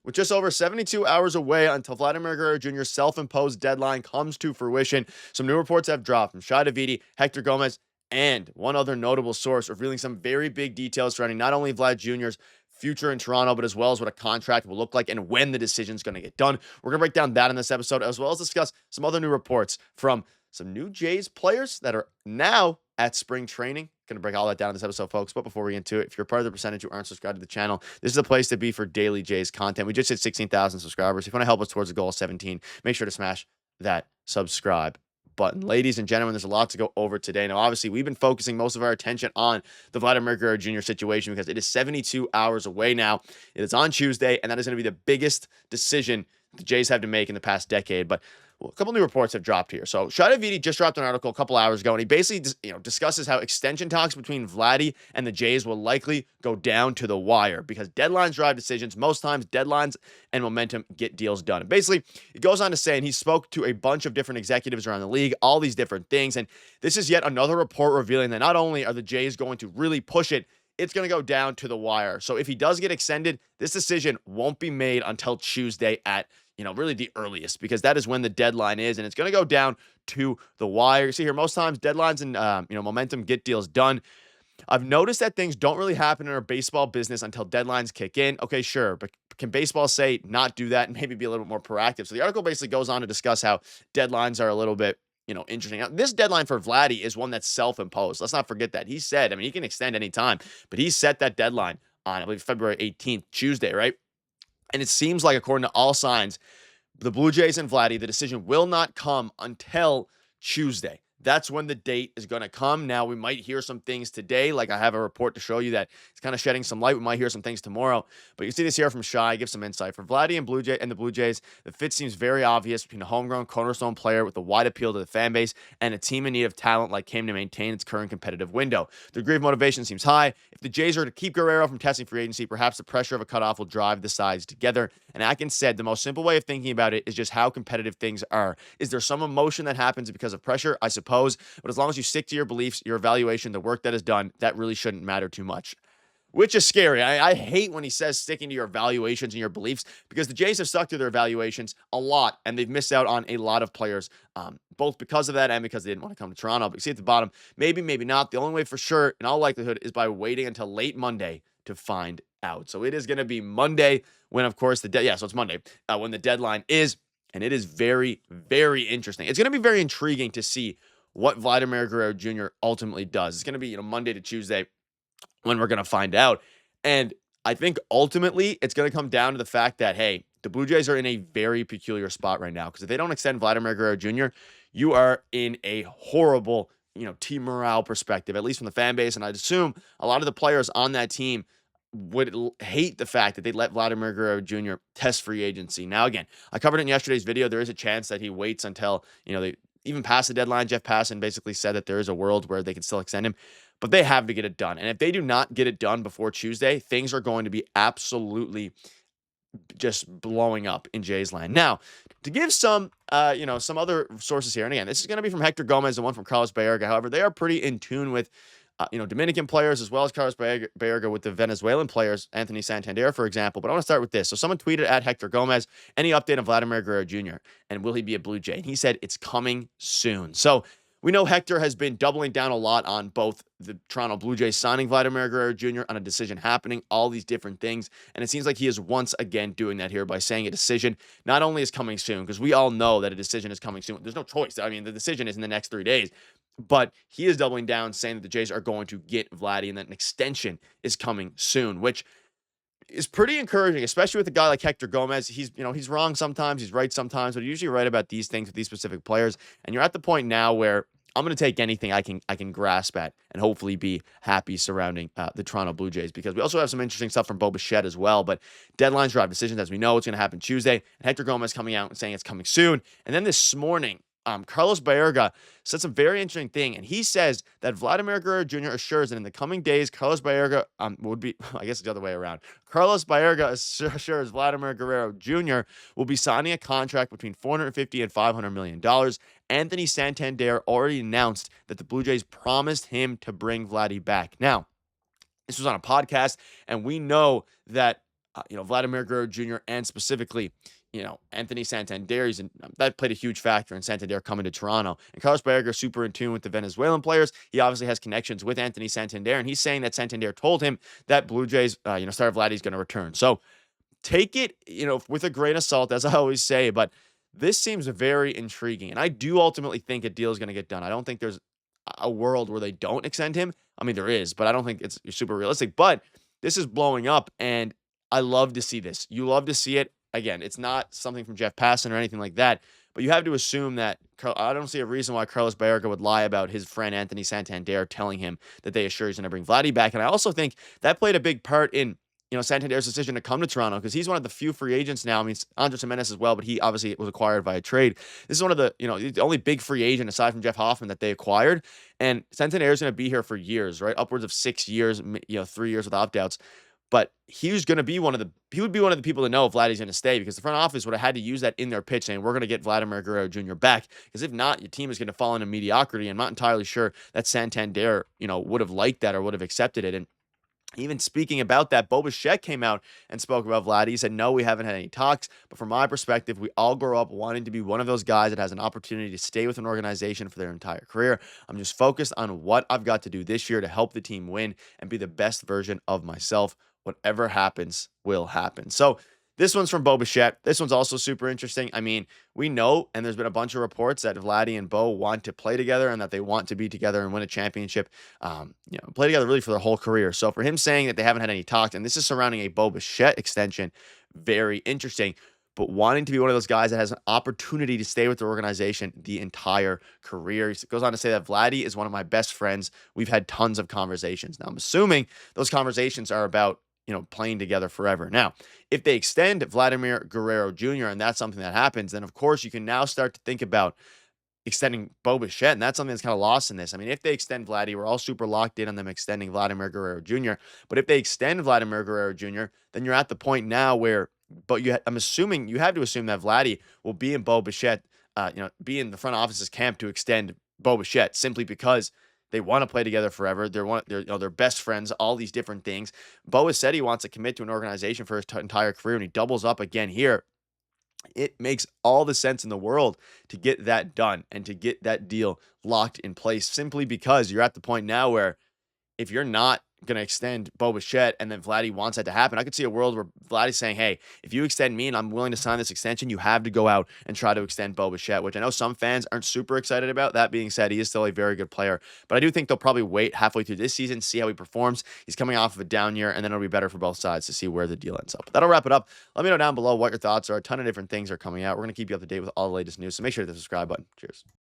With just over 72 hours away until Vladimir Guerrero Jr.'s self-imposed deadline comes to fruition, some new reports have dropped from Schneider, Hector Gomez, and one other notable source revealing some very big details surrounding not only Vlad Jr.'s future in Toronto, but as well as what a contract will look like and when the decision is going to get done. We're going to break down that in this episode, as well as discuss some other new reports from some new Jays players that are now at spring training. Going to break all that down in this episode, folks. But before we get into it, if you're part of the percentage who aren't subscribed to the channel, this is the place to be for daily Jays content. We just hit 16,000 subscribers. If you want to help us towards the goal of 17, make sure to smash that subscribe button. Ladies and gentlemen, there's a lot to go over today. Now, obviously, we've been focusing most of our attention on the Vladimir Guerrero Jr. situation because it is 72 hours away now. It is on Tuesday, and that is going to be the biggest decision the Jays have to make in the past decade. But a couple new reports have dropped here. So Schneider just dropped an article a couple hours ago, and he basically discusses how extension talks between Vladdy and the Jays will likely go down to the wire because deadlines drive decisions. Most times, deadlines and momentum get deals done. And basically, it goes on to say, and he spoke to a bunch of different executives around the league, all these different things. And this is yet another report revealing that not only are the Jays going to really push it, it's going to go down to the wire. So if he does get extended, this decision won't be made until Tuesday at really the earliest, because that is when the deadline is, and it's going to go down to the wire. You see here, most times deadlines and, momentum get deals done. I've noticed that things don't really happen in our baseball business until deadlines kick in. Okay, sure, but can baseball say not do that and maybe be a little bit more proactive? So the article basically goes on to discuss how deadlines are a little bit, interesting. Now, this deadline for Vladdy is one that's self-imposed. Let's not forget that. He said, he can extend any time, but he set that deadline on, I believe, February 18th, Tuesday, right? And it seems like, according to all signs, the Blue Jays and Vladdy, the decision will not come until Tuesday. That's when the date is going to come. Now, we might hear some things today. Like, I have a report to show you that it's kind of shedding some light. We might hear some things tomorrow. But you see this here from Shy. Give some insight. For Vladdy and the Blue Jays, the fit seems very obvious between a homegrown cornerstone player with a wide appeal to the fan base and a team in need of talent like him to maintain its current competitive window. The degree of motivation seems high. If the Jays are to keep Guerrero from testing free agency, perhaps the pressure of a cutoff will drive the sides together. And Atkins said the most simple way of thinking about it is just how competitive things are. Is there some emotion that happens because of pressure? I suppose. But as long as you stick to your beliefs, your evaluation, the work that is done, that really shouldn't matter too much. Which is scary. I hate when he says sticking to your evaluations and your beliefs, because the Jays have stuck to their evaluations a lot, and they've missed out on a lot of players, both because of that and because they didn't want to come to Toronto. But you see at the bottom, maybe, maybe not. The only way for sure, in all likelihood, is by waiting until late Monday to find out. So it is going to be Monday when, of course, so it's Monday when the deadline is, and it is very, very interesting. It's going to be very intriguing to see what Vladimir Guerrero Jr. ultimately does. It's going to be, Monday to Tuesday when we're going to find out. And I think ultimately it's going to come down to the fact that, hey, the Blue Jays are in a very peculiar spot right now, because if they don't extend Vladimir Guerrero Jr., you are in a horrible, team morale perspective, at least from the fan base. And I'd assume a lot of the players on that team would hate the fact that they let Vladimir Guerrero Jr. test free agency. Now, again, I covered it in yesterday's video. There is a chance that he waits until, they even past the deadline. Jeff Passan basically said that there is a world where they can still extend him, but they have to get it done. And if they do not get it done before Tuesday, things are going to be absolutely just blowing up in Jays land. Now, to give some, some other sources here, and again, this is going to be from Hector Gomez and one from Carlos Baerga. However, they are pretty in tune with Dominican players, as well as Carlos Baerga with the Venezuelan players, Anthony Santander, for example. But I want to start with this. So someone tweeted at Hector Gomez, any update on Vladimir Guerrero Jr., and will he be a Blue Jay? And he said, it's coming soon. So we know Hector has been doubling down a lot on both the Toronto Blue Jays signing Vladimir Guerrero Jr., on a decision happening, all these different things. And it seems like he is once again doing that here by saying a decision not only is coming soon, because we all know that a decision is coming soon. There's no choice. The decision is in the next 3 days. But he is doubling down, saying that the Jays are going to get Vladdy and that an extension is coming soon, which is pretty encouraging, especially with a guy like Hector Gomez. He's wrong sometimes, he's right sometimes, but he's usually right about these things with these specific players. And you're at the point now where I'm going to take anything I can grasp at and hopefully be happy surrounding the Toronto Blue Jays, because we also have some interesting stuff from Bichette as well. But deadlines drive decisions, as we know. It's going to happen Tuesday. And Hector Gomez coming out and saying it's coming soon. And then this morning, Carlos Baerga said some very interesting thing, and he says that Vladimir Guerrero Jr. assures that in the coming days, Carlos Baerga would be, I guess it's the other way around. Carlos Baerga assures Vladimir Guerrero Jr. will be signing a contract between $450 and $500 million. Anthony Santander already announced that the Blue Jays promised him to bring Vladdy back. Now, this was on a podcast, and we know that Vladimir Guerrero Jr. and specifically, Anthony Santander. That played a huge factor in Santander coming to Toronto. And Carlos Baerga is super in tune with the Venezuelan players. He obviously has connections with Anthony Santander, and he's saying that Santander told him that Blue Jays, Star Vladdy's going to return. So take it, with a grain of salt, as I always say, but this seems very intriguing. And I do ultimately think a deal is going to get done. I don't think there's a world where they don't extend him. I mean, there is, but I don't think it's super realistic. But this is blowing up, and I love to see this. You love to see it. Again, it's not something from Jeff Passan or anything like that, but you have to assume that I don't see a reason why Carlos Baerga would lie about his friend Anthony Santander telling him that they assure he's going to bring Vladdy back. And I also think that played a big part in Santander's decision to come to Toronto, because he's one of the few free agents now. I mean, Andres Gimenez as well, but he obviously was acquired via trade. This is one of the only big free agent aside from Jeff Hoffman that they acquired. And Santander is going to be here for years, right? Upwards of 6 years, 3 years with opt-outs. But he would be one of the people to know if Vladdy's going to stay, because the front office would have had to use that in their pitch, saying we're going to get Vladimir Guerrero Jr. back, because if not, your team is going to fall into mediocrity. I'm not entirely sure that Santander, would have liked that or would have accepted it. And even speaking about that, Bichette came out and spoke about Vladdy. He said, no, we haven't had any talks. But from my perspective, we all grow up wanting to be one of those guys that has an opportunity to stay with an organization for their entire career. I'm just focused on what I've got to do this year to help the team win and be the best version of myself. Whatever happens will happen. So this one's from Bichette. This one's also super interesting. I mean, we know, and there's been a bunch of reports that Vladdy and Bo want to play together and that they want to be together and win a championship, play together really for their whole career. So for him saying that they haven't had any talks, and this is surrounding a Bichette extension, very interesting. But wanting to be one of those guys that has an opportunity to stay with the organization the entire career. He goes on to say that Vladdy is one of my best friends. We've had tons of conversations. Now, I'm assuming those conversations are about playing together forever. Now, if they extend Vladimir Guerrero Jr. and that's something that happens, then of course you can now start to think about extending Bichette, and that's something that's kind of lost in this. I mean, if they extend Vladdy, we're all super locked in on them extending Vladimir Guerrero Jr. But if they extend Vladimir Guerrero Jr., then you're at the point now where, I'm assuming you have to assume that Vladdy will be in Bichette, be in the front office's camp to extend Bichette, simply because they want to play together forever. They're best friends, all these different things. Bo has said he wants to commit to an organization for his entire career, and he doubles up again here. It makes all the sense in the world to get that done and to get that deal locked in place, simply because you're at the point now where if you're not going to extend Bichette and then Vladdy wants that to happen, I could see a world where Vladdy's saying, hey, if you extend me and I'm willing to sign this extension, you have to go out and try to extend Bichette, which I know some fans aren't super excited about. That being said, he is still a very good player, but I do think they'll probably wait halfway through this season, see how he performs. He's coming off of a down year, and then it'll be better for both sides to see where the deal ends up. But that'll wrap it up. Let me know down below what your thoughts are. A ton of different things are coming out. We're going to keep you up to date with all the latest news, so make sure to hit the subscribe button. Cheers.